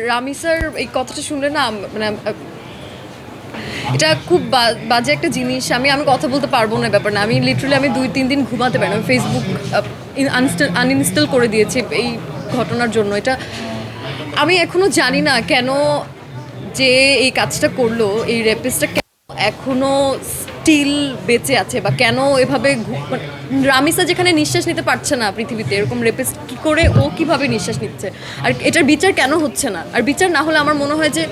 রামিসার এই কথাটা শুনলে না মানে এটা খুব বাজে একটা জিনিস। আমি কথা বলতে পারবো না ব্যাপার না। আমি লিটারালি 2-3 দিন ঘুমাতে পারি না। ফেসবুক আনইনস্টল করে দিয়েছি এই ঘটনার জন্য। এটা আমি এখনো জানি না কেন যে এই কাজটা করলো, এই রেপিস্টটা কেন এখনো স্টিল বেঁচে আছে, বা কেন এভাবে মানে রামিসা যেখানে নিঃশ্বাস নিতে পারছে না পৃথিবীতে, এরকম রেপিস্ট কি করে ও কিভাবে নিঃশ্বাস নিচ্ছে, আর এটার বিচার কেন হচ্ছে না? আর বিচার না হলে আমার মনে হয় যে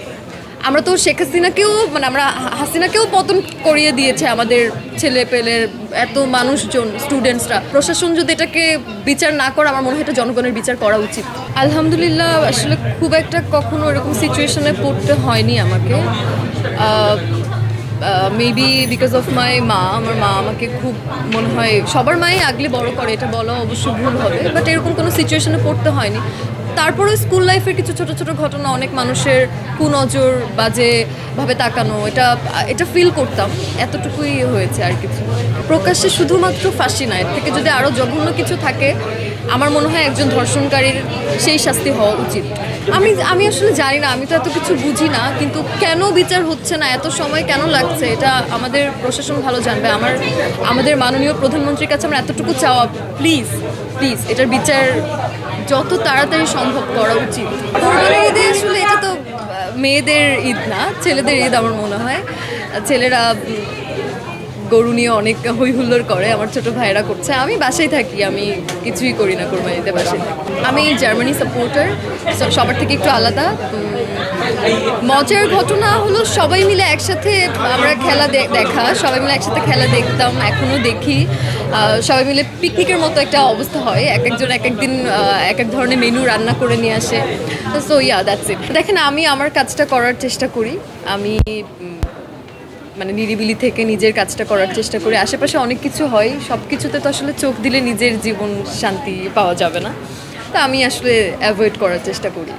আমরা তো শেখ হাসিনাকেও মানে আমরা হাসিনাকেও পতন করিয়ে দিয়েছে আমাদের ছেলে পেলের এত মানুষজন, স্টুডেন্টসরা। প্রশাসন যদি এটাকে বিচার না করে, আমার মনে হয় এটা জনগণের বিচার করা উচিত। আলহামদুলিল্লাহ, আসলে খুব একটা কখনো এরকম সিচুয়েশনে পড়তে হয়নি আমাকে। মেবি বিকজ অফ মাই মা। আমার মা আমাকে খুব, মনে হয় সবার মাই আগলে বড় করে, এটা বলা অবশ্য ভুল হবে, বাট এরকম কোনো সিচুয়েশনে পড়তে হয়নি। তারপরে স্কুল লাইফের কিছু ছোট ছোট ঘটনা, অনেক মানুষের কুনজর, বাজেভাবে তাকানো, এটা ফিল করতাম, এতটুকুই হয়েছে আর কিছু। প্রকাশ্যে শুধুমাত্র ফাঁসি না, এর থেকে যদি আরও জঘন্য কিছু থাকে, আমার মনে হয় একজন ধর্ষণকারীর সেই শাস্তি হওয়া উচিত। আমি আসলে জানি না, আমি তো এত কিছু বুঝি না, কিন্তু কেন বিচার হচ্ছে না, এত সময় কেন লাগছে, এটা আমাদের প্রশাসন ভালো জানবে। আমাদের মাননীয় প্রধানমন্ত্রীর কাছে আমরা এতটুকু চাওয়া, প্লিজ প্লিজ এটার বিচার যত তাড়াতাড়ি সম্ভব করা উচিত। কোরবানির ঈদে আসলে এটা তো মেয়েদের ঈদ না, ছেলেদের ঈদ আমার মনে হয়। ছেলেরা গরু নিয়ে অনেক হই হুল্লোড় করে, আমার ছোট ভাইয়েরা করছে। আমি বাসায় থাকি, আমি কিছুই করি না কোরবানিতে, বাসায় থাকি। আমি জার্মানি সাপোর্টার, সবার থেকে একটু আলাদা। মজার ঘটনা হলো সবাই মিলে একসাথে আমরা খেলা দেখা, সবাই মিলে একসাথে খেলা দেখতাম, এখনও দেখি। সবাই মিলে পিকনিকের মতো একটা অবস্থা হয়, এক একজন এক একদিন এক এক ধরনের মেনু রান্না করে নিয়ে আসে। So yeah, that's it. দেখেন, আমি আমার কাজটা করার চেষ্টা করি। আমি মানে নিরিবিলি থেকে নিজের কাজটা করার চেষ্টা করি। আশেপাশে অনেক কিছু হয়, সব কিছুতে তো আসলে চোখ দিলে নিজের জীবন শান্তি পাওয়া যাবে না, তো আমি আসলে অ্যাভয়েড করার চেষ্টা করি।